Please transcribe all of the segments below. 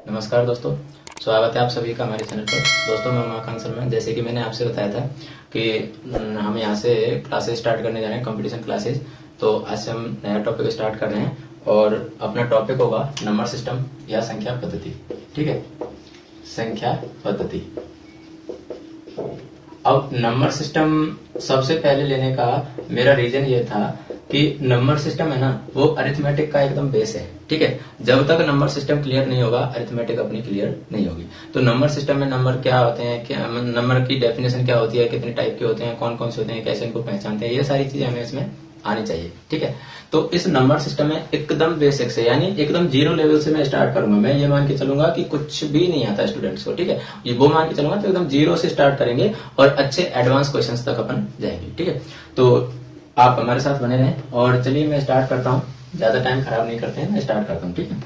नमस्कार दोस्तों, स्वागत है आप सभी का हमारे चैनल पर। दोस्तों मैं उमाकांत शर्मा। जैसे कि मैंने आपसे बताया था कि हम यहाँ से क्लासेस स्टार्ट करने जा रहे हैं, कंपटीशन क्लासेस। तो आज से हम नया टॉपिक स्टार्ट कर रहे हैं और अपना टॉपिक होगा नंबर सिस्टम या संख्या पद्धति। ठीक है, संख्या पद्धति। अब नंबर सिस्टम सबसे पहले लेने का मेरा रीजन ये था कि नंबर सिस्टम है ना, वो अरिथमेटिक का एकदम बेस है। ठीक है, जब तक नंबर सिस्टम क्लियर नहीं होगा अरिथमेटिक अपनी क्लियर नहीं होगी। तो नंबर सिस्टम में नंबर क्या होते हैं, क्या नंबर की डेफिनेशन क्या होती है, कितने टाइप के होते हैं, कौन कौन से होते हैं, कैसे इनको पहचानते हैं, ये सारी चीजें हमें इसमें आनी चाहिए। ठीक है, तो इस नंबर सिस्टम में एकदम बेसिक से, यानी एकदम जीरो लेवल से मैं स्टार्ट करूंगा। मैं ये मान के चलूंगा कि कुछ भी नहीं आता स्टूडेंट्स को। ठीक है, ये वो मान के चलूंगा तो एकदम जीरो से स्टार्ट करेंगे और अच्छे एडवांस क्वेश्चंस तक अपन जाएंगे। ठीक है, तो आप हमारे साथ बने रहें और चलिए मैं स्टार्ट करता हूँ। ज्यादा टाइम खराब नहीं करते हैं, मैं स्टार्ट करता हूँ। ठीक है,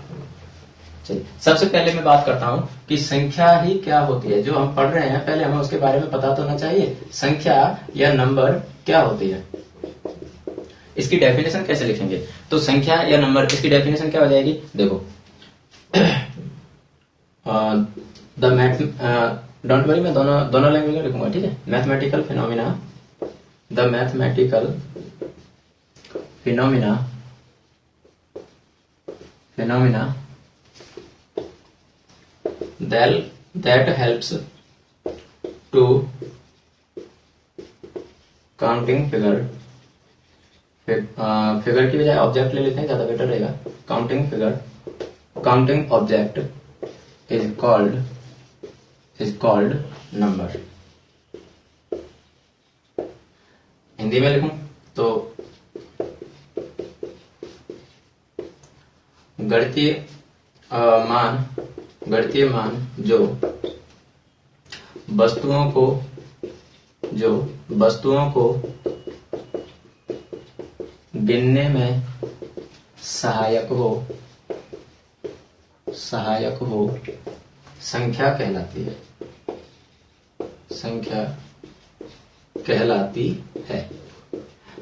चलिए सबसे पहले मैं बात करता हूँ कि संख्या ही क्या होती है। जो हम पढ़ रहे हैं पहले हमें उसके बारे में पता तो होना चाहिए। संख्या या नंबर क्या होती है, इसकी डेफिनेशन कैसे लिखेंगे। तो संख्या या नंबर, इसकी डेफिनेशन क्या हो जाएगी, देखो। द मैथ, डोंट वरी, मैं दोनों लैंग्वेज में लिखूंगा। ठीक है, mathematical phenomena, the mathematical phenomena that helps to counting figure, figure की बजाय ऑब्जेक्ट ले लेते हैं, ज्यादा बेटर रहेगा। Counting figure, counting object is called number. Hindi में लिखूं तो गणितीय मान जो वस्तुओं को गिनने में सहायक हो संख्या कहलाती है।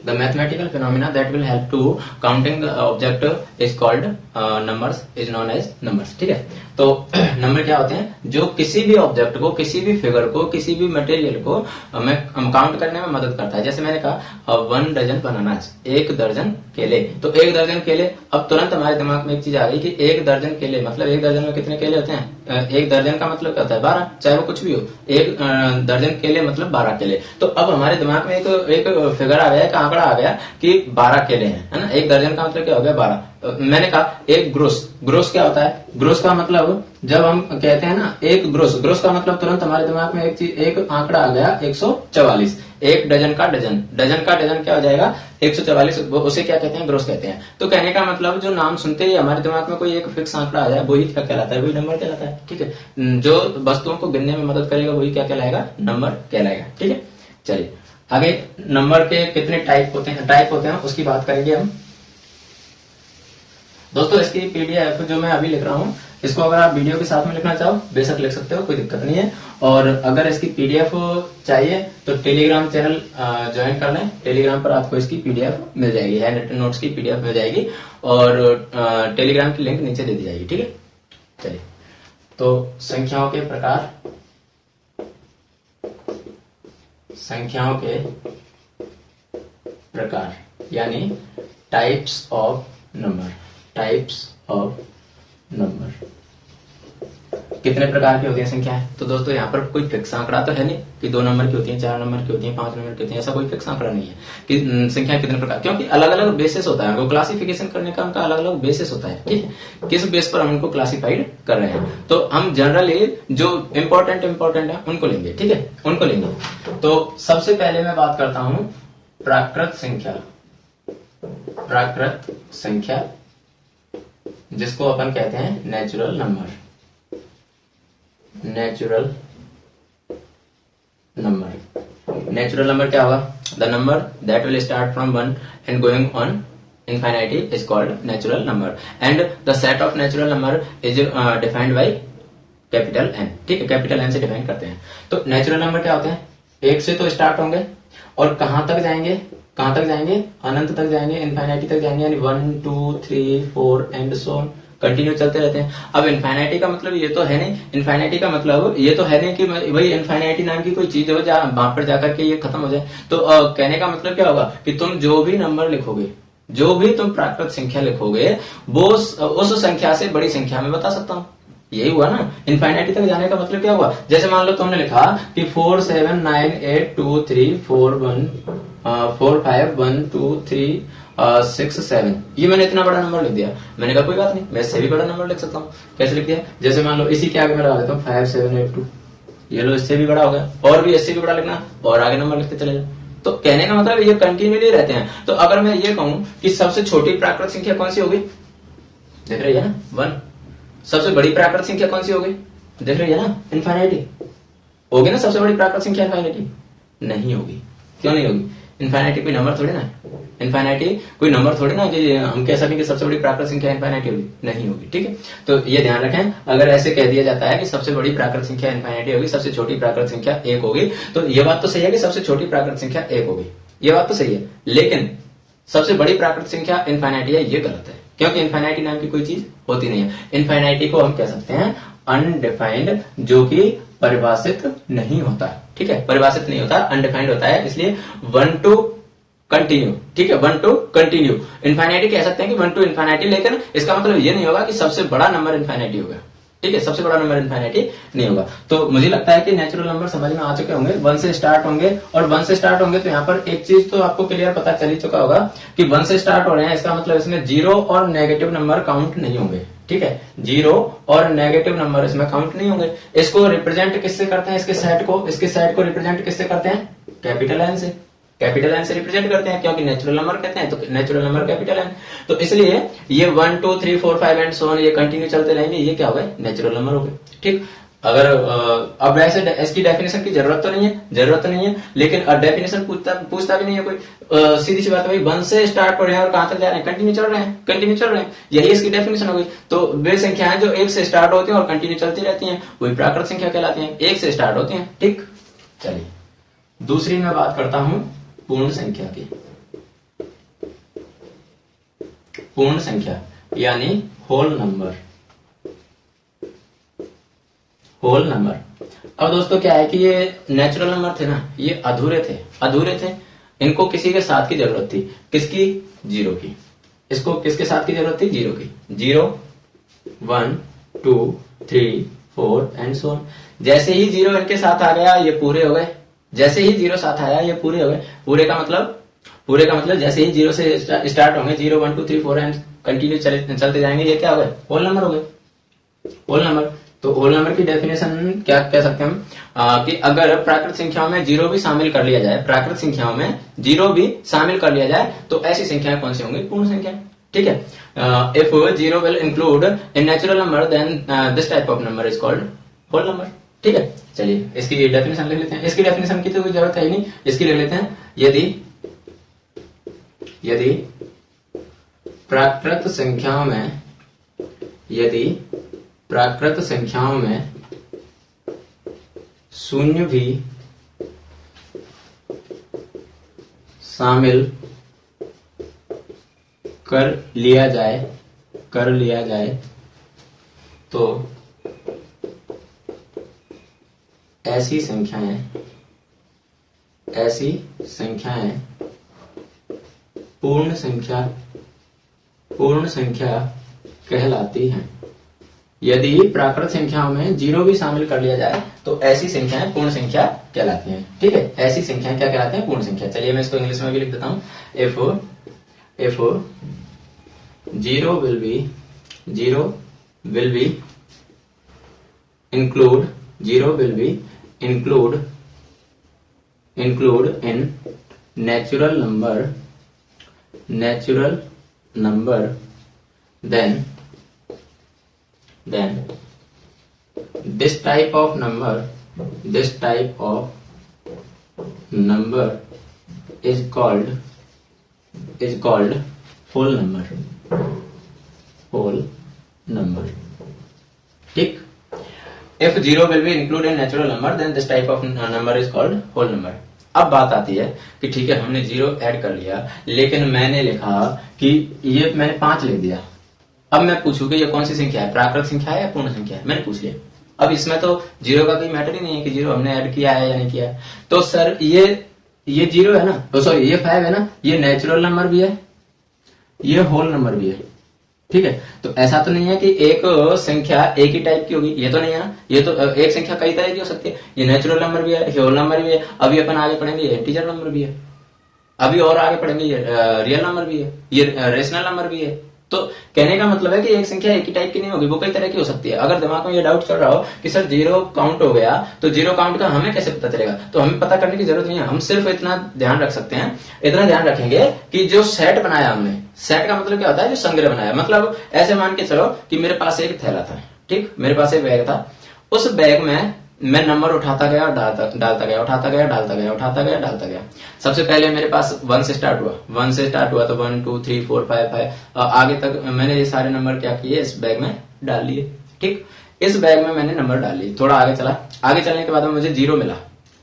The mathematical phenomena that will help to counting the object is called numbers, is known as numbers। ठीक है, तो नंबर क्या होते हैं, जो किसी भी ऑब्जेक्ट को, किसी भी फिगर को, किसी भी मटेरियल को हम काउंट करने में मदद करता है। जैसे मैंने कहा 1 डजन बनानास, 1 दर्जन केले। तो 1 दर्जन केले, अब तुरंत हमारे दिमाग में एक चीज आ गई कि 1 दर्जन केले मतलब 1 दर्जन में कितने केले होते हैं। 1 दर्जन का मतलब क्या होता है, 12, चाहे वो कुछ भी हो। 1 दर्जन केले मतलब 12 केले। तो अब हमारे दिमाग में एक फिगर आ गया, एक आंकड़ा आ गया कि 12 केले हैं, है ना। 1 दर्जन का मतलब क्या हो गया, 12। मैंने कहा एक ग्रोस क्या होता है। ग्रोस का मतलब, जब हम कहते हैं ना एक ग्रोस का मतलब तुरंत हमारे दिमाग में एक आंकड़ा आ गया 144। 1 डजन का डजन क्या हो जाएगा, 144। उसे क्या कहते हैं, ग्रोस कहते हैं। तो कहने का मतलब, जो नाम सुनते ही हमारे दिमाग में कोई एक फिक्स आंकड़ा आ जाए, वही क्या कहलाता है, वही नंबर कहलाता है। ठीक है, जो वस्तुओं को गिनने में मदद करेगा वही क्या कहलाएगा, नंबर कहलाएगा। ठीक है, चलिए आगे नंबर के कितने टाइप होते हैं उसकी बात करेंगे हम। दोस्तों इसकी पीडीएफ जो मैं अभी लिख रहा हूँ, इसको अगर आप वीडियो के साथ में लिखना चाहो बेशक लिख सकते हो, कोई दिक्कत नहीं है। और अगर इसकी पीडीएफ चाहिए तो टेलीग्राम चैनल ज्वाइन कर लें। टेलीग्राम पर आपको इसकी पीडीएफ मिल जाएगी, हैंड रिटन नोट्स की पीडीएफ मिल जाएगी और टेलीग्राम की लिंक नीचे दे दी जाएगी। ठीक है, चलिए तो संख्याओं के प्रकार यानी टाइप्स ऑफ नंबर। कितने प्रकार की होती है संख्याएं। तो दोस्तों यहाँ पर कोई फिक्स आंकड़ा तो है नहीं कि 2 नंबर की होती है, 4 नंबर की होती है, 5 नंबर की होती है, ऐसा कोई फिक्स आंकड़ा नहीं है कि संख्या कितने प्रकार, क्योंकि अलग अलग बेसिस होता है। उनको क्लासिफिकेशन करने का उनका अलग अलग बेसिस होता है। ठीक है, किस बेस पर हम उनको क्लासिफाइड कर रहे हैं। तो हम जनरली जो इम्पोर्टेंट है उनको लेंगे। ठीक है, उनको लेंगे। तो सबसे पहले मैं बात करता हूं प्राकृत संख्या, जिसको अपन कहते हैं नेचुरल नंबर। नेचुरल नंबर क्या होगा, the number that will start from 1 and going on infinity is called natural number and the set of natural number is defined by capital N। ठीक है, कैपिटल N से define करते हैं। तो natural number क्या होते हैं, 1 से तो स्टार्ट होंगे और कहां तक जाएंगे, अनंत तक जाएंगे, इन्फिनिटी तक जाएंगे, यानी 1 2 3 4 एंड सो ऑन कंटिन्यू चलते रहते हैं। अब इनफाइनाइटी का मतलब ये तो है नहीं, इनफाइनाइटी का मतलब ये तो है नहीं कि भाई इनफाइनाइटी नाम की कोई चीज हो वहां पर जाकर के ये खत्म हो जाए। तो कहने का मतलब क्या होगा कि तुम जो भी नंबर लिखोगे, जो भी तुम प्राकृत संख्या लिखोगे, वो उस संख्या से बड़ी संख्या में बता सकता हूं। यही हुआ ना, इनफाइनाइटी तक जाने का मतलब क्या हुआ। जैसे मान लो तुमने लिखा कि 4 7 9 8 2 3 4 1 4 5 1 2 3 6 7, ये मैंने इतना बड़ा नंबर लिख दिया। मैंने कहा कोई बात नहीं, मैं इससे भी बड़ा नंबर लिख सकता हूँ। कैसे लिख दिया, जैसे मान लो इसी के आगे मैं लगा देता हूँ 5 7 8 2, ये लो इससे भी बड़ा हो गया, और भी इससे भी बड़ा लिखना और आगे नंबर लिखते चले जाओ। तो कहने का मतलब ये कंटिन्यूली रहते हैं। तो अगर मैं ये कहूं कि सबसे छोटी प्राकृत संख्या कौन सी होगी, देख रही है ना 1। सबसे बड़ी प्राकृत संख्या कौन सी होगी, देख रही है ना इनफाइनाइटी होगी ना। सबसे बड़ी प्राकृत संख्या इनफाइनाइटी नहीं होगी। क्यों नहीं होगी, इनफाइनाइटी कोई नंबर थोड़ी ना, इनफाइनाइटी कोई नंबर थोड़ी ना कि हम कह सकें कि सबसे बड़ी प्राकृत संख्या इनफाइनाइटी होगी, नहीं होगी। ठीक है, तो ये ध्यान रखें। अगर ऐसे कह दिया जाता है कि सबसे बड़ी प्राकृत संख्या इनफाइनाइटी होगी, सबसे छोटी प्राकृत संख्या 1 होगी, तो ये बात तो सही है कि सबसे छोटी प्राकृत संख्या 1 होगी, ये बात तो सही है। लेकिन सबसे बड़ी प्राकृत संख्या इनफाइनाइटी है, ये गलत है, क्योंकि इनफाइनाइटी नाम की कोई चीज होती नहीं है। इनफाइनाइटी को हम कह सकते हैं अनडिफाइंड, जो कि परिभाषित नहीं होता। ठीक है, परिभाषित नहीं होता, अनडिफाइंड होता है, इसलिए 1 टू कंटिन्यू। ठीक है, 1 टू कंटिन्यू इनफाइनाइटी कह सकते हैं कि 1 टू इनफाइनाइटी, लेकिन इसका मतलब ये नहीं होगा कि सबसे बड़ा नंबर इनफाइनाइटी होगा। ठीक है, सबसे बड़ा नंबर इनफाइनाइटी नहीं होगा। तो मुझे लगता है कि नेचुरल नंबर समझ में आ चुके होंगे, 1 से स्टार्ट होंगे, और 1 से स्टार्ट होंगे तो यहाँ पर एक चीज तो आपको क्लियर पता चल ही चुका होगा कि 1 से स्टार्ट हो रहे हैं, इसका मतलब इसमें जीरो और नेगेटिव नंबर काउंट नहीं होंगे। ठीक है, जीरो और नेगेटिव नंबर इसमें काउंट नहीं होंगे। इसको रिप्रेजेंट किससे करते हैं, इसके सेट को रिप्रेजेंट किससे करते हैं, कैपिटल एन से। कैपिटल एन से रिप्रेजेंट करते हैं, क्योंकि नेचुरल नंबर कहते हैं, तो नेचुरल नंबर कैपिटल एन। तो इसलिए ये 1 2 3 4 5 एंड सो ऑन, ये कंटिन्यू चलते रहेंगे, ये क्या हो गए, नेचुरल नंबर हो गए। ठीक, अगर अब ऐसे इसकी डेफिनेशन की जरूरत तो नहीं है, लेकिन डेफिनेशन पूछता भी नहीं है कोई। सीधी सी बात है भाई, 1 से स्टार्ट हो रहे हैं और कहां तक जा रहे हैं, कंटिन्यू चल रहे हैं, यही इसकी डेफिनेशन हो गई। तो वे संख्याएं जो 1 से स्टार्ट होती हैं और कंटिन्यू चलती रहती हैं, वही प्राकृत संख्या कहलाती हैं, 1 से स्टार्ट होती हैं। ठीक, चलिए दूसरी मैं बात करता हूं पूर्ण संख्या की। पूर्ण संख्या यानी होल नंबर। अब दोस्तों क्या है कि ये नेचुरल नंबर थे ना, ये अधूरे थे, इनको किसी के साथ की जरूरत थी, किसकी, जीरो की। इसको किसके साथ की जरूरत थी, जीरो की। 0 1 2 3 4 एंड सो ऑन। जैसे ही जीरो इनके साथ आ गया, ये पूरे हो गए। जैसे ही जीरो साथ आया, ये पूरे हो गए। पूरे का मतलब जैसे ही जीरो से स्टार्ट होंगे, 0 1 2 3 4 एंड कंटिन्यू चलते जाएंगे, ये क्या हो गए, होल नंबर हो गए। होल नंबर, तो होल नंबर की डेफिनेशन क्या कह सकते हैं हम, कि अगर प्राकृत संख्याओं में जीरो भी शामिल कर लिया जाए, तो ऐसी संख्याएं कौन सी होंगी, पूर्ण संख्या। ठीक है, if zero will include in natural number, then this type of number is called whole number. ठीक है, चलिए इसकी डेफिनेशन लिख लेते हैं। इसकी डेफिनेशन की तो कोई जरूरत है ही नहीं, इसकी लिख लेते हैं। यदि प्राकृत संख्याओं में शून्य भी शामिल कर लिया जाए तो ऐसी संख्याएं पूर्ण संख्या कहलाती हैं। यदि प्राकृत संख्याओं में जीरो भी शामिल कर लिया जाए तो ऐसी संख्याएं पूर्ण संख्या कहलाती हैं। ठीक है, ऐसी संख्याएं क्या कहलाती हैं, पूर्ण संख्या। चलिए मैं इसको इंग्लिश में भी लिख देता हूं। if zero will be include in natural number, then this type of number is called whole number. ठीक, if zero will be included in natural number, then this type of number is called whole number. अब बात आती है कि ठीक है, हमने zero add कर लिया, लेकिन मैंने लिखा कि ये मैंने 5 लिख दिया। अब मैं पूछूं कि ये कौन सी संख्या है, प्राकृत संख्या है या पूर्ण संख्या है, मैंने पूछ लिया। अब इसमें तो जीरो का कोई मैटर ही नहीं है कि जीरो हमने ऐड किया है या नहीं किया है। तो सर ये जीरो है ना, तो सॉरी ये 5 है ना, ये नेचुरल नंबर भी है, ये होल नंबर भी है, ठीक है। तो ऐसा तो नहीं है कि एक संख्या एक ही टाइप की होगी, ये तो नहीं है ना। ये तो एक संख्या कई तरह की हो सकती है, ये नेचुरल नंबर भी है, ये होल नंबर भी है। अभी अपन आगे पढ़ेंगे ये इंटीजर नंबर भी है, अभी और आगे पढ़ेंगे ये रियल नंबर भी है, ये रेशनल नंबर भी है। तो कहने का मतलब है कि एक संख्या एक ही टाइप की नहीं होगी, वो कई तरह की हो सकती है। अगर दिमाग में ये डाउट चल रहा हो कि सर जीरो काउंट हो गया, तो जीरो काउंट का हमें कैसे पता चलेगा, तो हमें पता करने की जरूरत नहीं है। हम सिर्फ इतना ध्यान रख सकते हैं, इतना ध्यान रखेंगे कि जो सेट बनाया हमने, सेट का मतलब क्या होता है, जो संग्रह बनाया। मतलब ऐसे मान के चलो कि मेरे पास एक थैला था, ठीक, मेरे पास एक बैग था, उस बैग में मैं नंबर उठाता गया और डालता गया, उठाता गया, डालता गया, उठाता गया, डालता गया। सबसे पहले मेरे पास 1 से स्टार्ट हुआ, 1 से स्टार्ट हुआ तो 1 2 3 4 5 5 आगे तक मैंने ये सारे नंबर क्या किए, इस बैग में डाल लिए, ठीक। इस बैग में मैंने नंबर डाल लिए, थोड़ा आगे चला, आगे चलने के बाद में मुझे जीरो मिला,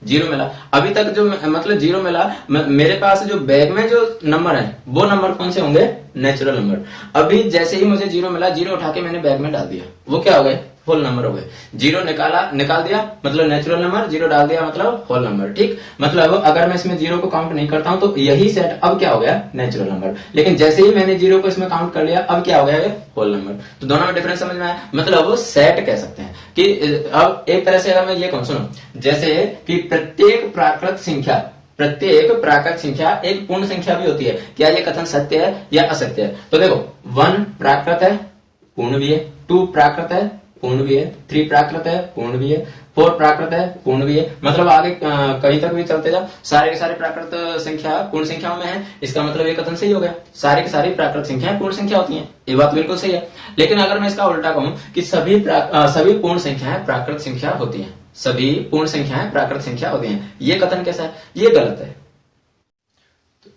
जीरो मिला। अभी तक जो मतलब जीरो मिला, मेरे पास जो बैग में जो नंबर है वो नंबर कौन से होंगे, नेचुरल नंबर। अभी जैसे ही मुझे जीरो मिला, जीरो उठा के मैंने बैग में डाल दिया, वो क्या हो गए, होल नंबर हो गए। जीरो निकाल दिया मतलब नेचुरल नंबर, जीरो डाल दिया मतलब होल नंबर, ठीक। मतलब अगर मैं इसमें जीरो को काउंट नहीं करता हूं तो यही सेट अब क्या हो गया, नेचुरल नंबर। लेकिन जैसे ही मैंने जीरो को इसमें काउंट कर लिया, अब क्या हो गया, ये होल नंबर। तो दोनों में डिफरेंस समझ में आया। मतलब वो सेट कह सकते हैं कि अब एक तरह से अगर मैं ये कहूं, सुनो, जैसे कि प्रत्येक प्राकृत संख्या एक पूर्ण संख्या भी होती है। क्या ये कथन सत्य है या असत्य है? तो देखो 1 प्राकृत है, पूर्ण भी है, 2 प्राकृत है, पूर्ण भी है, 3 प्राकृत है, पूर्ण भी है, 4 प्राकृत है, पूर्ण भी है। मतलब आगे कहीं तक भी चलते जाओ, सारे के सारे प्राकृत संख्या पूर्ण संख्याओं में है। इसका मतलब ये कथन सही हो गया, सारी की सारी प्राकृत संख्याएं पूर्ण संख्या होती हैं। ये बात बिल्कुल सही है। लेकिन अगर मैं इसका उल्टा कहूं कि सभी पूर्ण संख्याएं प्राकृत संख्या होती हैं, सभी पूर्ण संख्याएं प्राकृत संख्या होती हैं, ये कथन कैसा है? ये गलत है।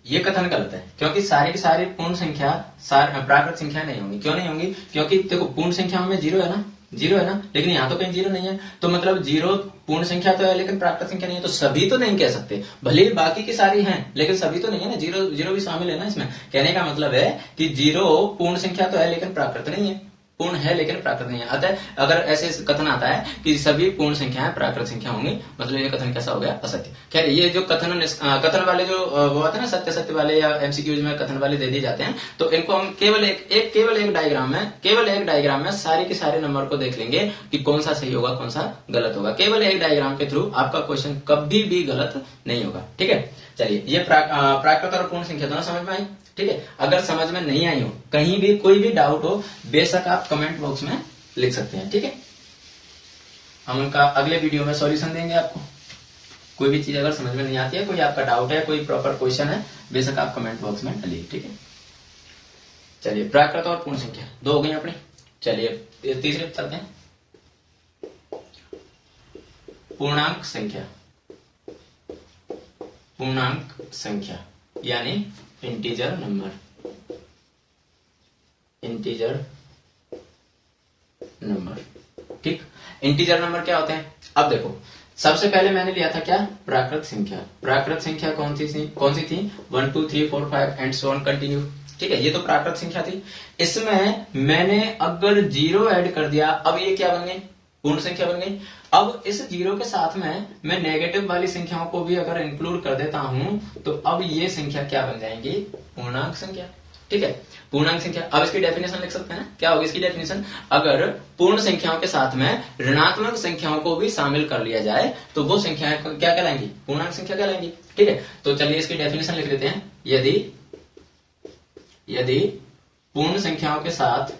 ये कथन गलत है, क्योंकि सारी की सारी पूर्ण संख्या प्राकृत संख्या नहीं होंगी। क्यों नहीं होंगी? क्योंकि देखो पूर्ण संख्याओं में जीरो है ना, जीरो है ना, लेकिन यहाँ तो कहीं जीरो नहीं है। तो मतलब जीरो पूर्ण संख्या तो है लेकिन प्राकृत संख्या नहीं है, तो सभी तो नहीं कह सकते। भले ही बाकी की सारी हैं लेकिन सभी तो नहीं है ना, जीरो जीरो भी शामिल है ना इसमें। कहने का मतलब है कि जीरो पूर्ण संख्या तो है लेकिन प्राकृत नहीं है, पूर्ण है लेकिन प्राकृत नहीं है। अतः अगर ऐसे कथन आता है कि सभी पूर्ण संख्याएं प्राकृत संख्या होंगी, मतलब ये कथन कैसा हो गया? असत्य। खैर ये जो कथन वाले जो वो होते हैं ना, सत्य सत्य वाले या एमसीक्यूज में कथन वाले दे दिए जाते हैं, तो इनको हम केवल एक डायग्राम में सारे के सारे नंबर को देख लेंगे कि कौन सा सही होगा कौन सा गलत होगा। केवल एक डायग्राम के थ्रू आपका क्वेश्चन कभी भी गलत नहीं होगा, ठीक है। चलिए ये प्राकृत और पूर्ण संख्या दोनों समझ में आई, ठीक है। अगर समझ में नहीं आई हो, कहीं भी कोई भी डाउट हो, बेशक आप कमेंट बॉक्स में लिख सकते हैं, ठीक है। हम उनका अगले वीडियो में सॉल्यूशन देंगे आपको। कोई भी चीज अगर समझ में नहीं आती है, कोई आपका डाउट है, कोई प्रॉपर क्वेश्चन है, बेशक आप कमेंट बॉक्स में डालिए, ठीक है। चलिए प्राकृत और पूर्ण संख्या दो हो गई अपनी। चलिए तीसरे पे चलते हैं, पूर्णांक संख्या। पूर्णांक संख्या यानी इंटीजर नंबर, इंटीजर नंबर, ठीक। इंटीजर नंबर क्या होते हैं? अब देखो सबसे पहले मैंने लिया था क्या? प्राकृत संख्या। प्राकृत संख्या कौन सी थी? 1 2 3 4 5 एंड सो ऑन कंटिन्यू, ठीक है। ये तो प्राकृत संख्या थी। इसमें मैंने अगर जीरो ऐड कर दिया, अब ये क्या बन गई? पूर्ण संख्या बन गई। अब इस जीरो के साथ में मैं नेगेटिव वाली संख्याओं को भी अगर इंक्लूड कर देता हूं, तो अब ये संख्या क्या बन जाएंगी? पूर्णांक संख्या, ठीक है। पूर्णांक संख्या। अब इसकी डेफिनेशन लिख सकते हैं, क्या होगी इसकी डेफिनेशन? अगर पूर्ण संख्याओं के साथ में ऋणात्मक संख्याओं को भी शामिल कर लिया जाए तो वो संख्याएं क्या कहलाएंगी? पूर्णांक संख्या कहलाएंगी, ठीक है। तो चलिए इसकी डेफिनेशन लिख लेते हैं। यदि पूर्ण संख्याओं के साथ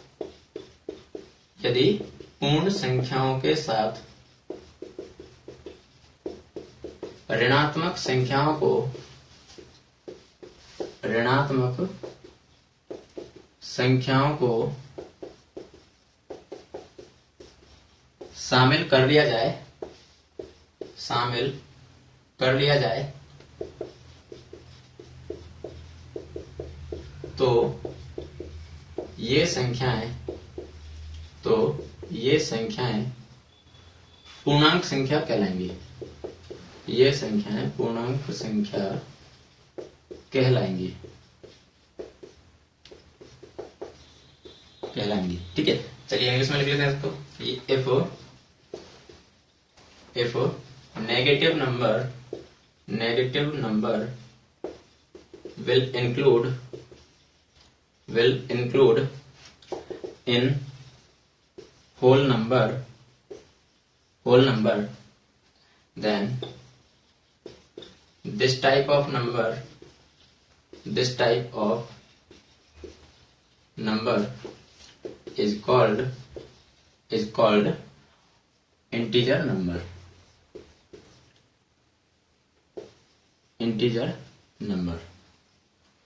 ऋणात्मक संख्याओं को शामिल कर लिया जाए तो ये संख्याएं पूर्णांक संख्या कहलाएंगी। ये संख्याएं पूर्णांक संख्या कहलाएंगी। कहलाएंगी। ठीक है, चलिए इंग्लिश में लिख लेते हैं इसको। If negative number will include in whole number, then this type of number is called integer number।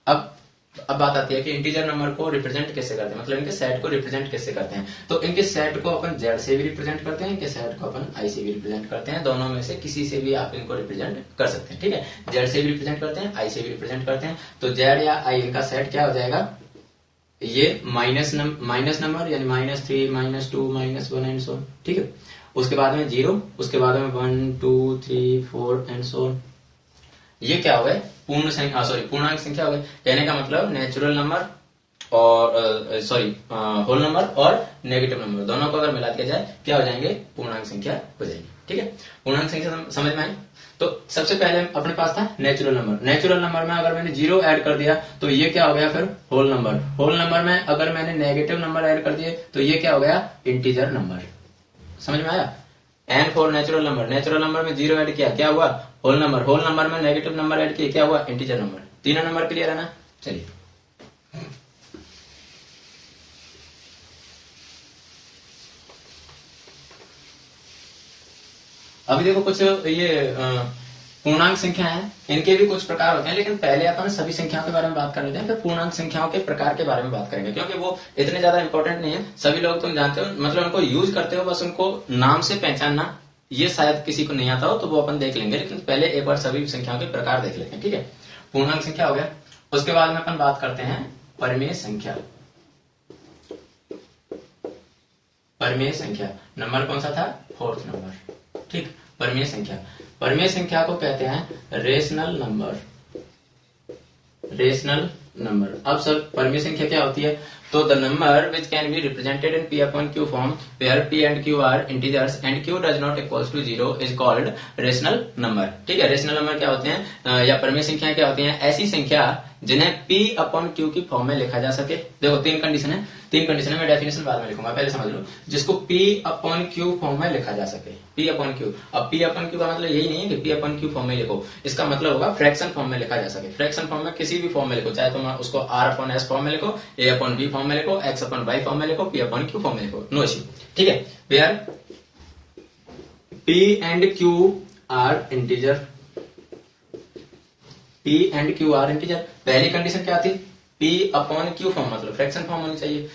अब बात आती है कि इंटीजर नंबर को रिप्रेजेंट कैसे करते हैं, मतलब इनके सेट को रिप्रेजेंट कैसे करते हैं। तो इनके सेट को अपन जेड से भी रिप्रेजेंट करते हैं, इनके सेट को अपन आई से भी रिप्रेजेंट करते हैं। दोनों में से किसी से भी आप इनको रिप्रेजेंट कर सकते हैं। ठीक है, जेड से भी रिप्रेजेंट करते हैं, आई से भी रिप्रेजेंट करते हैं। तो जेड या आई इनका सेट क्या हो जाएगा, ये माइनस नंबर यानी -3 -2 -1 एंड सो। ठीक है, उसके बाद में 0, उसके बाद में 1 2 3 4 एंड सो। ये क्या हो गए, पूर्णांक संख्या हो गए। कहने का मतलब नेचुरल नंबर और होल नंबर और नेगेटिव नंबर दोनों को अगर मिला दिया जाए क्या हो जाएंगे, पूर्णांक संख्या हो जाएगी। ठीक है, पूर्णांक संख्या समझ में आई। तो सबसे पहले अपने पास था नेचुरल नंबर में अगर मैंने 0 ऐड कर दिया तो ये क्या हो गया फिर होल नंबर में अगर मैंने नेगेटिव नंबर ऐड कर दिए तो ये क्या हो गया, इंटीजर नंबर। समझ में आया। एन फॉर नेचुरल नंबर में 0 ऐड किया, क्या हुआ, होल नंबर में नेगेटिव नंबर ऐड किया, क्या हुआ, इंटीजर नंबर। तीनों नंबर क्लियर है ना। चलिए अभी देखो कुछ ये पूर्णांक संख्या है, इनके भी कुछ प्रकार होते हैं, लेकिन पहले अपन सभी संख्याओं के बारे में बात कर लेते हैं, फिर पूर्णांक संख्याओं के प्रकार के बारे में बात करेंगे, क्योंकि वो इतने ज्यादा इंपॉर्टेंट नहीं है। सभी लोग तुम जानते हो, मतलब उनको यूज करते हो, बस उनको नाम से पहचानना ये शायद किसी को नहीं आता हो, तो वो अपन देख लेंगे। लेकिन पहले एक बार सभी संख्याओं के प्रकार देख लेते हैं। ठीक है, पूर्णांक संख्या हो गया, उसके बाद में अपन बात करते हैं परिमेय संख्या। नंबर कौन सा था, 4th नंबर। ठीक, परिमेय संख्या को कहते हैं रेशनल नंबर। अब सर परिमेय संख्या क्या होती है, तो the number which can be represented in P upon Q form where P and Q are integers and Q does not equals to 0 is called rational number. ठीक है, रेशनल नंबर क्या होते हैं या परिमेय संख्याएं क्या होती हैं, ऐसी संख्या जिन्हें P upon Q की फॉर्म में लिखा जा सके। देखो तीन कंडीशन है, मैं डेफिनेशन बाद में लिखूंगा, पहले समझ लो। जिसको P upon Q फॉर्म में लिखा जा सके, P upon Q। अब P upon Q का मतलब यही नहीं है कि P upon Q फॉर्म में लिखो, इसका मतलब होगा फ्रैक्शन फॉर्म में लिखा जा सके। फ्रैक्शन फॉर्म में किसी भी फॉर्म में लिखो, चाहे तुम उसको R upon S फॉर्म में लिखो, A upon B फॉर्म में लिखो, X upon Y फॉर्म में लिखो, P upon Q फॉर्म में लिखो, नो इश्यू। ठीक है, where P and Q are integer। P and Q are integer। पहली कंडीशन क्या थी, P upon Q फॉर्म मतलब फ्रैक्शन फॉर्म होनी चाहिए।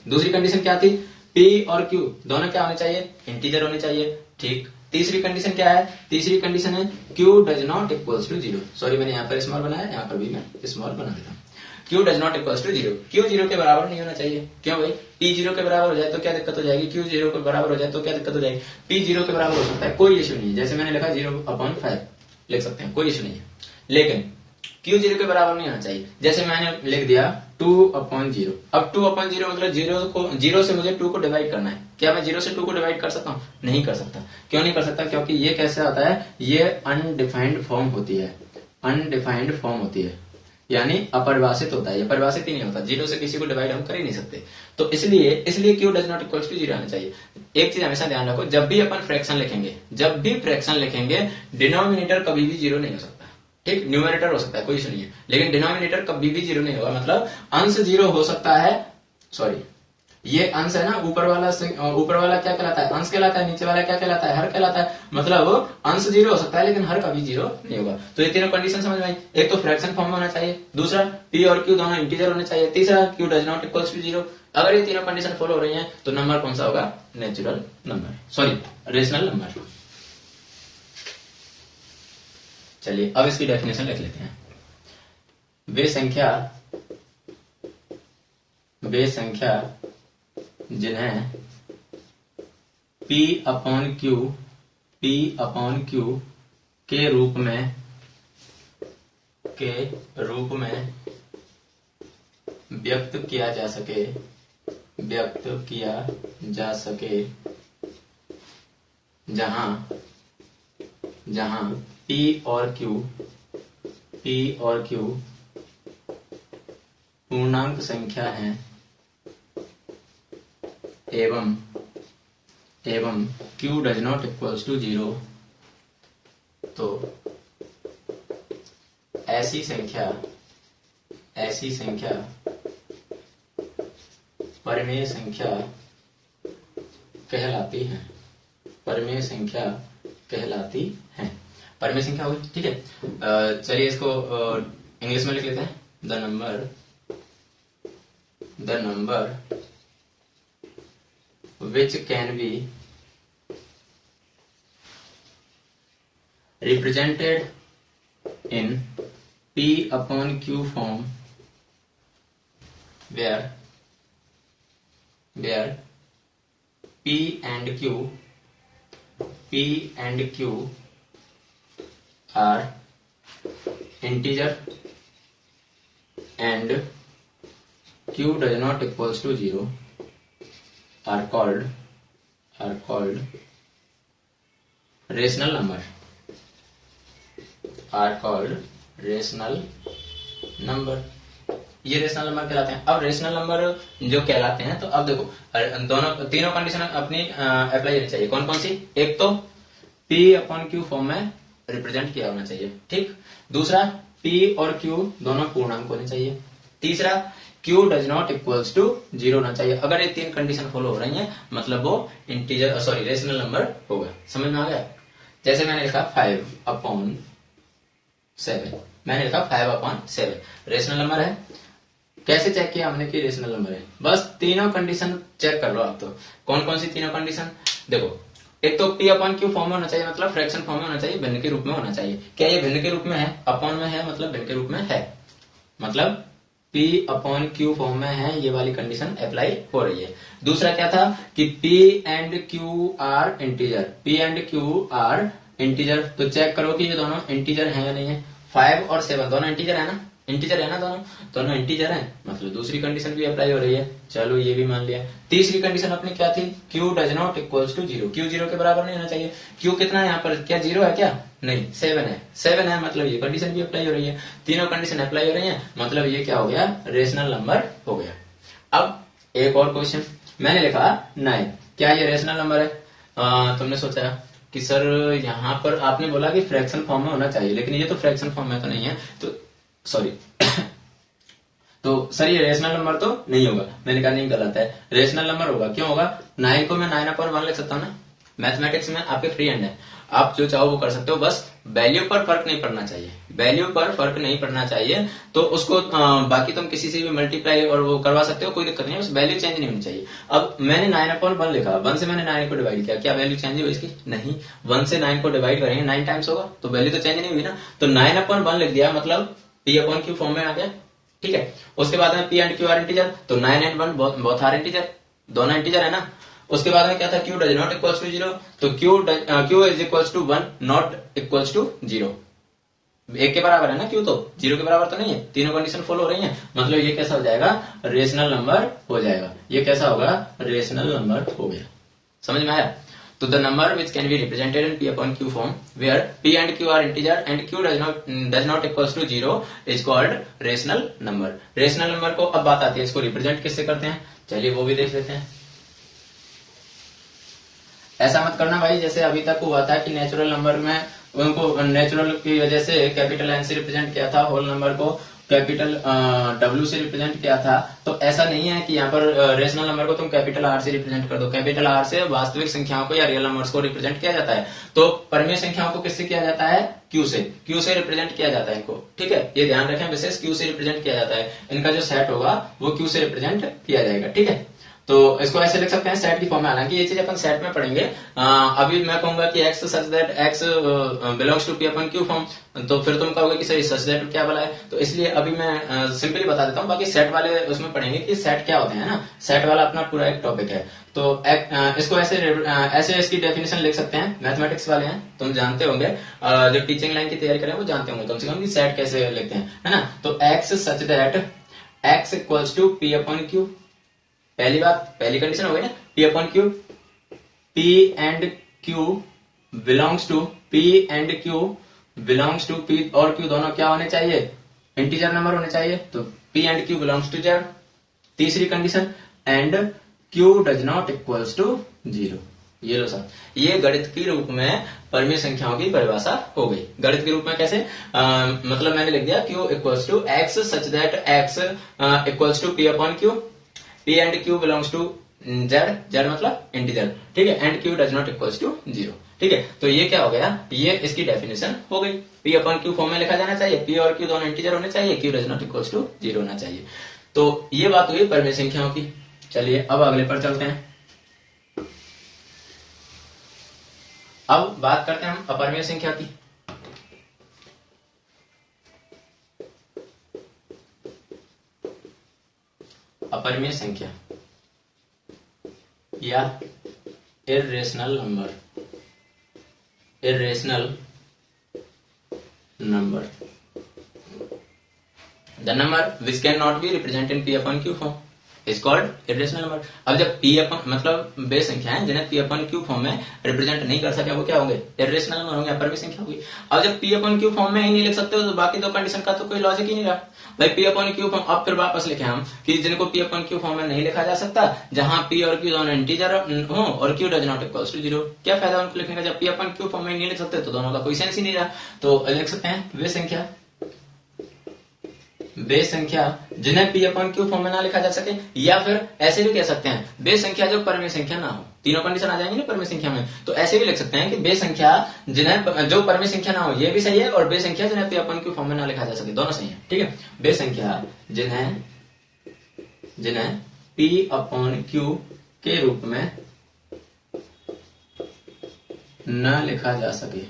दूसरी कंडीशन क्या थी, P और Q दोनों क्या होने चाहिए, इंटीजर होने चाहिए। ठीक, तीसरी कंडीशन क्या है, तीसरी कंडीशन है Q does not equals to 0। Sorry मैंने यहाँ पर स्मॉल बनाया, यहाँ पर भी मैं स्मॉल बना देता हूँ। Q does not equals to 0, Q 0 के बराबर नहीं होना चाहिए। क्यों भाई, P 0 के बराबर हो जाए तो क्या दिक्कत हो जाएगी, Q 0 के बराबर हो जाए तो क्या दिक्कत हो जाएगी। P 0 के बराबर हो सकता है, कोई इश्यू नहीं है, जैसे मैंने लिखा 0/5 लिख सकते हैं, कोई इश्यू नहीं है। लेकिन Q 0 के बराबर नहीं होना चाहिए, जैसे मैंने लिख दिया 2/0। अब 2/0 मतलब 0 से मुझे 2 को डिवाइड करना है। क्या मैं 0 से 2 को डिवाइड कर सकता हूँ, नहीं कर सकता। क्यों नहीं कर सकता, क्योंकि ये कैसे आता है, ये अनडिफाइंड फॉर्म होती है, यानी अपरिभाषित होता है, ये परिभाषित ही नहीं होता। 0 से किसी को डिवाइड हम कर ही नहीं सकते। तो इसलिए Q does not equals to 0 आना चाहिए। एक चीज हमेशा ध्यान रखो, जब भी अपन फ्रैक्शन लिखेंगे, डिनोमिनेटर कभी भी 0 नहीं हो सकता। ठीक, न्यूमरेटर हो सकता है, कोई इशू नहीं है, लेकिन डिनोमिनेटर कभी भी 0 नहीं होगा। मतलब अंश 0 हो सकता है, सॉरी ये अंश है ना, ऊपर वाला क्या कहलाता है, अंश कहलाता है, नीचे वाला क्या कहलाता है, हर कहलाता है। मतलब अंश 0 हो सकता है लेकिन हर कभी 0 नहीं होगा। तो ये तीनों कंडीशन समझ में आई। एक तो फ्रैक्शन फॉर्म में होना चाहिए, दूसरा P और Q दोनों इंटीजर होने चाहिए, तीसरा Q does not equals to 0। अगर ये तीनों कंडीशन फॉलो हो रही है तो नंबर कौन सा होगा, natural number, sorry rational number. चलिए अब इसकी डेफिनेशन लिख लेते हैं। वे संख्या जिन्हें P upon Q के रूप में व्यक्त किया जा सके जहां P और Q पूर्णांक संख्या हैं एवं Q does not equals to 0, तो ऐसी संख्या परिमेय संख्या कहलाती है। परिमेय संख्या होगी, ठीक है। चलिए इसको इंग्लिश में लिख लेते हैं। The number which can be represented in P upon Q form where P and Q are integer and Q does not equals to 0 are called rational number. ये रेशनल नंबर कहलाते हैं। अब रेशनल नंबर जो कहलाते हैं, तो अब देखो तीनों कंडीशन अपनी अप्लाई होनी चाहिए। कौन कौन सी? एक तो P अपॉन Q फॉर्म में रिप्रेजेंट किया होना चाहिए, ठीक। दूसरा P और Q दोनों पूर्णांक होने चाहिए। तीसरा Q does not equals to 0 होना चाहिए। अगर ये तीन कंडीशन फॉलो हो रही हैं, मतलब वो रेशनल नंबर होगा। समझ में आ गया? जैसे मैंने लिखा 5/7, रेशनल नंबर है। कैसे चेक किया हमने कि रेशनल नंबर है? बस तीनों कंडीशन चेक कर लो आप। तो कौन कौन सी तीनों कंडीशन देखो। एक तो P अपॉन Q फॉर्म में होना चाहिए, मतलब फ्रैक्शन फॉर्म में होना चाहिए, भिन्न के रूप में होना चाहिए। क्या ये भिन्न के रूप में है? अपॉन में है, मतलब भिन्न के रूप में है, मतलब P अपॉन Q फॉर्म में है। ये वाली कंडीशन अप्लाई हो रही है। दूसरा क्या था कि P and Q are integer. तो चेक करो कि ये दोनों इंटीजर हैं या नहीं है। 5 और 7 दोनों इंटीजर है ना? दोनों इंटीजर हैं, मतलब दूसरी कंडीशन भी अप्लाई हो रही है। चलो ये भी मान लिया। तीसरी कंडीशन अपनी क्या थी? Q does not equals to 0। Q 0 के बराबर नहीं होना चाहिए। Q कितना है यहाँ पर? क्या 0 है? क्या नहीं, 7 है, मतलब ये कंडीशन भी अप्लाई हो रही है। तीनों कंडीशन अप्लाई हो रही है, मतलब ये क्या हो गया? रेशनल नंबर हो गया। अब एक और क्वेश्चन मैंने लिखा 9। क्या ये रेशनल नंबर है? तुमने सोचा कि सर यहाँ पर आपने बोला कि फ्रैक्शन फॉर्म में होना चाहिए, लेकिन ये तो फ्रैक्शन फॉर्म में तो नहीं है, तो सॉरी तो सर ये रेशनल नंबर तो नहीं होगा। मैंने कहा नहीं, गलत है, रेशनल नंबर होगा। क्यों होगा? 9 को मैं 9/1 लिख सकता हूँ ना। मैथमेटिक्स में आपके फ्री हैंड है, आप जो चाहो वो कर सकते हो। बस वैल्यू पर फर्क नहीं पड़ना चाहिए। तो उसको बाकी तुम किसी से भी मल्टीप्लाई और वो करवा सकते हो, कोई दिक्कत नहीं है, बस वैल्यू चेंज नहीं होनी चाहिए। अब मैंने 9/1 लिखा, 1 से मैंने 9 को डिवाइड किया, क्या वैल्यू चेंज हुई इसकी? नहीं। 1 से 9 को डिवाइड करेंगे 9 टाइम्स होगा, तो वैल्यू तो चेंज नहीं हुई ना। तो 9/1 लिख दिया, मतलब P अपॉन Q फॉर्म में आ गया, ठीक है। उसके बाद में P and Q are integer, तो 9 एंड 1 बोथ आर इंटीजर, दोनों इंटीजर है ना। उसके बाद में क्या था? Q does not equals to 0, तो Q is equals to 1 not equals to 0। 1 के बराबर है ना Q, तो 0 के बराबर तो नहीं है। तीनों कंडीशन फॉलो हो रही है, मतलब ये कैसा हो जाएगा? रेशनल नंबर हो जाएगा। ये कैसा होगा? रेशनल नंबर हो गया। समझ में आया? तो the number which can be represented in P upon Q form where P and Q are integer and Q does not equals to 0 is called rational number. Rational number को अब बात आती है, इसको रिप्रेजेंट किससे करते हैं? चलिए वो भी देख लेते हैं। ऐसा मत करना भाई जैसे अभी तक हुआ था कि नेचुरल नंबर में उनको नेचुरल की वजह से कैपिटल N से रिप्रेजेंट किया था, होल नंबर को कैपिटल W से रिप्रेजेंट किया था। तो ऐसा नहीं है कि यहाँ पर रेशनल नंबर को तुम कैपिटल R से रिप्रेजेंट कर दो। कैपिटल R से वास्तविक संख्याओं को या रियल नंबर्स को रिप्रेजेंट किया जाता है। तो परिमेय संख्याओं को किससे किया जाता है? Q से रिप्रेजेंट किया जाता है इनको, ठीक है। ये ध्यान रखें, विशेष Q से रिप्रेजेंट किया जाता है। इनका जो सेट होगा वो Q से रिप्रेजेंट किया जाएगा, ठीक है। तो इसको ऐसे लिख सकते हैं सेट की फॉर्म में। हालांकि ये चीज अपन सेट में पढ़ेंगे। अभी मैं कहूंगा कि x such that x belongs to P upon Q form, तो फिर तुम कहोगे कि सर सच दैट क्या बोला है, तो इसलिए अभी मैं सिंपली बता देता हूँ। बाकी सेट वाले उसमें पढ़ेंगे कि सेट क्या होते हैं ना। सेट वाला अपना पूरा एक टॉपिक है। तो इसको ऐसे इसकी डेफिनेशन लिख सकते हैं। मैथमेटिक्स वाले हैं, तुम जानते होंगे, जो टीचिंग लाइन की तैयारी करें वो जानते होंगे कम से कम कि सेट कैसे लिखते हैं, है ना। तो x such that x equals to P upon q. पहली बात, पहली कंडीशन हो गई ना, p upon Q. P and Q belongs to, p and Q belongs to, p और क्यू दोनों क्या होने चाहिए, इंटीजर नंबर होने चाहिए, तो p and Q belongs to z. तीसरी condition, and Q does not equals to zero. ये लो साहब, ये गणित के रूप में परिमेय संख्याओं की परिभाषा हो गई। गणित के रूप में कैसे, मतलब मैंने लिख दिया Q equals to X such that X equals to P upon Q, P and Q belongs to Z, Z मतलब इंटीजर, ठीक है, and Q does not equals to zero, ठीक है। तो ये क्या हो गया, ये इसकी डेफिनेशन हो गई। पी अपॉन क्यू फॉर्म में लिखा जाना चाहिए, पी और क्यू दोनों इंटीजर होने चाहिए, Q does not equals to zero होना चाहिए। तो ये बात हुई परिमेय संख्याओं की। चलिए अब अगले पर चलते हैं। अब बात करते हैं हम अपरिमेय संख्या की। अपरिमेय संख्या या irrational number, irrational number, the number which can not be represent in P upon Q form is called irrational number. अब जब पी अपॉन मतलब बेस संख्या है जिन्हें पी अपॉन क्यू फॉर्म में रिप्रेजेंट नहीं कर सके, वो क्या होंगे, इर्रेशनल नंबर होंगे, अपरिमेय संख्या होगी। अब जब पी अपॉन क्यू फॉर्म में ही नहीं लिख सकते तो बाकी दो कंडीशन का तो कोई लॉजिक ही नहीं रहा भाई। पी अपॉन क्यू फॉर्म, अब फिर वापस लिखे हम कि जिनको पी अपॉन क्यू फॉर्म में नहीं लिखा जा सकता, जहां पी और क्यू दोनों इंटीजर हो और Q does not equals to zero, क्या फायदा उनको लिखने का जब पी अपॉन क्यू फॉर्म में नहीं लिख सकते, तो दोनों का कोई सेंस ही नहीं रहा। तो लिख सकते हैं वे संख्या, बेस संख्या जिन्हें पी अपॉन क्यू फॉर्म में ना लिखा जा सके, या फिर ऐसे भी कह सकते हैं बेस संख्या जो परिमेय संख्या ना हो। तीनों कंडीशन आ जाएंगी ना परिमेय संख्या में, तो ऐसे भी लिख सकते हैं कि बेस संख्या जिन्हें जो परिमेय संख्या ना हो, ये भी सही है, और बेस संख्या जिन्हें पी अपॉन क्यू फॉर्म में ना लिखा जा सके, दोनों सही है, ठीक है। बेस संख्या जिन्हें पी अपॉन क्यू के रूप में न लिखा जा सके,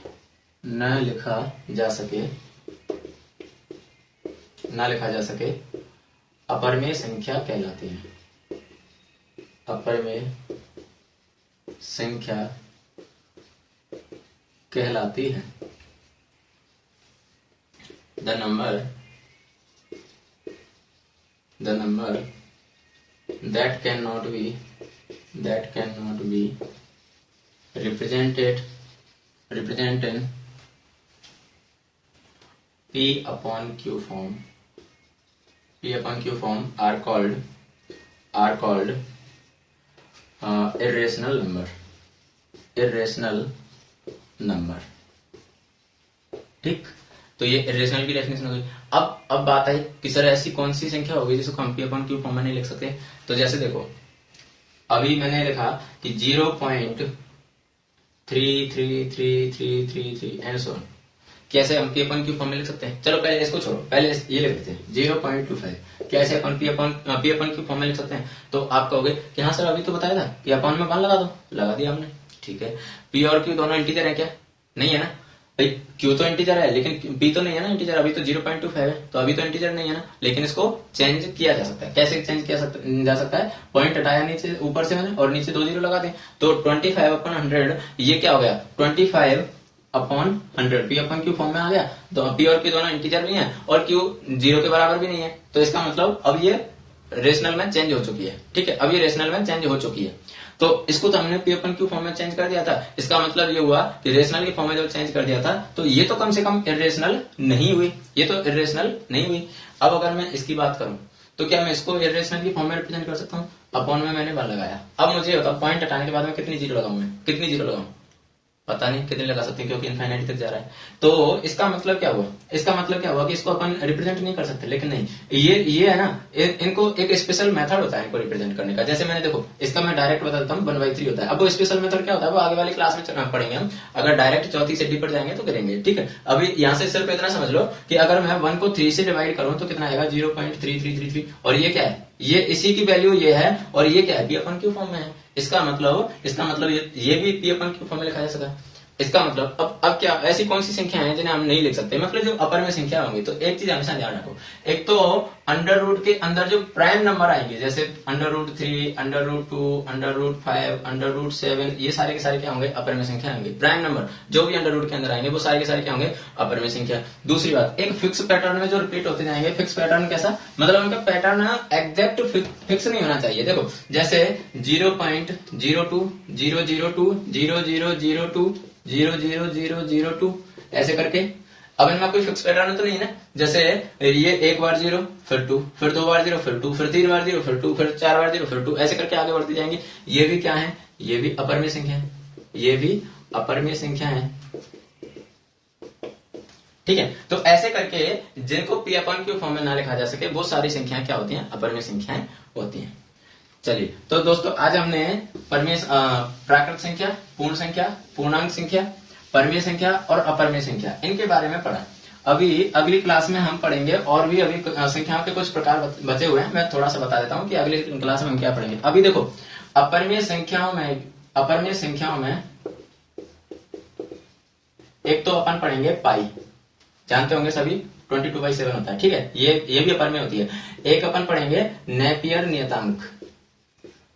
न लिखा जा सके अपरिमेय संख्या कहलाती है। अपरिमेय संख्या कहलाती है। The number that cannot be represented in P upon Q form are called irrational number, ठीक। तो ये इरेशनल की डेफिनेशन हो गई। अब बात आई कि सर ऐसी कौन सी संख्या होगी जिसको हम पी अपॉन क्यू फॉर्म में नहीं लिख सकते। तो जैसे देखो, अभी मैंने लिखा कि 0.33333 एंड सो ऑन, कैसे हम पी अपॉन क्यू फॉर्म में लिख सकते हैं। चलो पहले इसको छोड़ो, पहले ये लिख देते हैं 0.25 कैसे अपन पी अपॉन क्यू फॉर्म में लिख सकते हैं। तो आप कहोगे कि हाँ सर अभी तो बताया था कि अपॉन में 1 लगा दो, लगा दिया हमने, ठीक है। पी और क्यू दोनों इंटीजर है क्या, नहीं है ना भाई, क्यू तो इंटीजर है लेकिन पी तो नहीं है ना इंटीजर, अभी तो 0.25 है, तो अभी तो इंटीजर नहीं है ना, लेकिन इसको चेंज किया जा सकता है। कैसे चेंज किया जा सकता है, पॉइंट हटाया नीचे ऊपर से मैंने और नीचे 2 जीरो लगा दें, तो 25/100 ये क्या हो गया 25/100 पी अपॉन क्यू फॉर्म में आ गया। तो पी और क्यू दोनों इंटीजर भी हैं और क्यू 0 के बराबर भी नहीं है, तो इसका मतलब अब ये रेशनल में चेंज हो चुकी है, ठीक है। अब ये रेशनल में चेंज हो चुकी है, तो इसको तो हमने पी अपन क्यू फॉर्म में चेंज कर दिया था। इसका मतलब ये हुआ कि रेशनल के फॉर्म में जब चेंज कर दिया था तो ये तो कम से कम इरेशनल नहीं हुई, ये तो इरेशनल नहीं हुई। अब अगर मैं इसकी बात करूं तो क्या मैं इसको इरेशनल की फॉर्म में रिप्रेजेंट कर सकता हूं। अपॉन में मैंने 1 लगाया, अब मुझे होता पॉइंट हटाने के बाद में कितनी जीरो लगाऊं, मैं कितनी जीरो लगाऊं पता नहीं कितने लगा सकते हैं क्योंकि इनफाइनाइट तक जा रहा है। तो इसका मतलब क्या हुआ, कि इसको अपन रिप्रेजेंट नहीं कर सकते। लेकिन नहीं, ये है ना, इनको एक स्पेशल मेथड होता है इनको रिप्रेजेंट करने का। जैसे मैंने देखो इसका मैं डायरेक्ट बताता हूँ 1/3 होता है। अब वो स्पेशल मेथड क्या होता है वो आगे वाली क्लास में पढ़ेंगे हम, अगर डायरेक्ट चौथी से डी पर जाएंगे तो करेंगे, ठीक है। अभी यहाँ से सिर्फ इतना समझ लो कि अगर मैं 1 को 3 से डिवाइड करूँ तो कितना आएगा 0.3333, और ये क्या है, ये इसी की वैल्यू ये है, और ये क्या है पी अपन क्यू फॉर्म में है। इसका मतलब ये भी पी अपन क्यू फॉर्म में लिखा जा सकता है। इसका मतलब अब क्या ऐसी कौन सी संख्या है जिन्हें हम नहीं लिख सकते, मतलब जो अपर में संख्या होंगी। तो एक चीज हमेशा ध्यान रखो, एक तो अंडर रूट के अंदर जो प्राइम नंबर आएंगे जैसे √3, √2, √5, √7, ये सारे के सारे क्या होंगे, अपर में संख्या होंगे। प्राइम नंबर जो भी अंडर रूट के अंदर आएंगे वो सारे के सारे क्या होंगे, अपर में संख्या। दूसरी बात, एक फिक्स पैटर्न में जो रिपीट होते जाएंगे, फिक्स पैटर्न कैसा, मतलब उनका पैटर्न एग्जैक्ट फिक्स नहीं होना चाहिए। देखो जैसे 0.02, 002, 0002, 00002 ऐसे करके, अब इनमें कोई फिक्स पैटर्न तो नहीं है ना। जैसे ये एक बार 0, फिर 2, फिर 2 बार 0, फिर 2, फिर 3 बार 0, फिर 2, फिर 4 बार 0, फिर 2, ऐसे करके आगे बढ़ती जाएंगी। ये भी क्या है, ये भी अपर में संख्या है, ये भी अपर में संख्या है, ठीक है। तो ऐसे करके जिनको P अपन Q फॉर्म में ना लिखा जा सके वो सारी संख्याएं क्या होती हैं, अपर में संख्याएं होती हैं। चलिए तो दोस्तों आज हमने प्राकृत संख्या, पूर्ण संख्या, पूर्णांक संख्या, परमेय संख्या और अपरमेय संख्या इनके बारे में पढ़ा। अभी अगली क्लास में हम पढ़ेंगे और भी अभी संख्याओं के कुछ प्रकार बचे हुए हैं, मैं थोड़ा सा बता देता हूं कि अगली क्लास में हम क्या पढ़ेंगे। अभी देखो अपरमेय संख्याओं में एक तो अपन पढ़ेंगे पाई, जानते होंगे सभी 22/7 होता है, ठीक है, ये भी अपर में होती है। एक अपन पढ़ेंगे नेपियर नियतांक,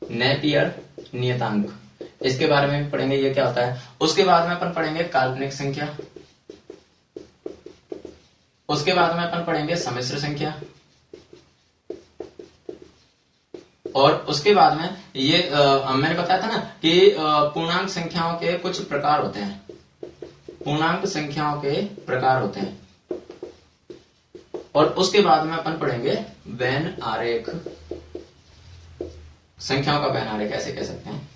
नेपियर नियतांक, इसके बारे में भी पढ़ेंगे ये क्या होता है। उसके बाद में अपन पढ़ेंगे काल्पनिक संख्या, उसके बाद में अपन पढ़ेंगे सम्मिश्र संख्या, और उसके बाद में ये मैंने बताया था ना कि पूर्णांक संख्याओं के कुछ प्रकार होते हैं, पूर्णांक संख्याओं के प्रकार होते हैं। और उसके बाद में अपन पढ़ेंगे वेन आरेख, संख्याओं का वेन आरेख ऐसे कह सकते हैं,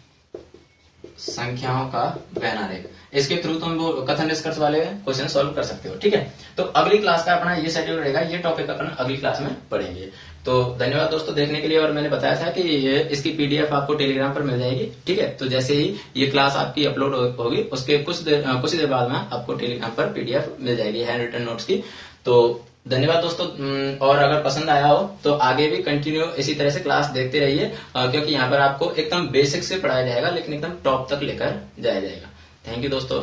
संख्याओं का वेन आरेख। इसके थ्रू तुम वो कथन निष्कर्ष वाले क्वेश्चन सॉल्व कर सकते हो, ठीक है। तो अगली क्लास का अपना ये शेड्यूल रहेगा, ये टॉपिक अपन अगली क्लास में पढ़ेंगे। तो धन्यवाद दोस्तों देखने के लिए, और मैंने बताया था कि इसकी पीडीएफ आपको टेलीग्राम पर मिल जाएगी, ठीक है। तो जैसे ही ये क्लास आपकी अपलोड होगी उसके कुछ ही देर बाद में आपको टेलीग्राम पर पीडीएफ मिल जाएगी हैंड रिटन नोट्स की। तो धन्यवाद दोस्तों, और अगर पसंद आया हो तो आगे भी कंटिन्यू इसी तरह से क्लास देखते रहिए, क्योंकि यहाँ पर आपको एकदम बेसिक से पढ़ाया जाएगा लेकिन एकदम टॉप तक लेकर जाया जाएगा। थैंक यू दोस्तों।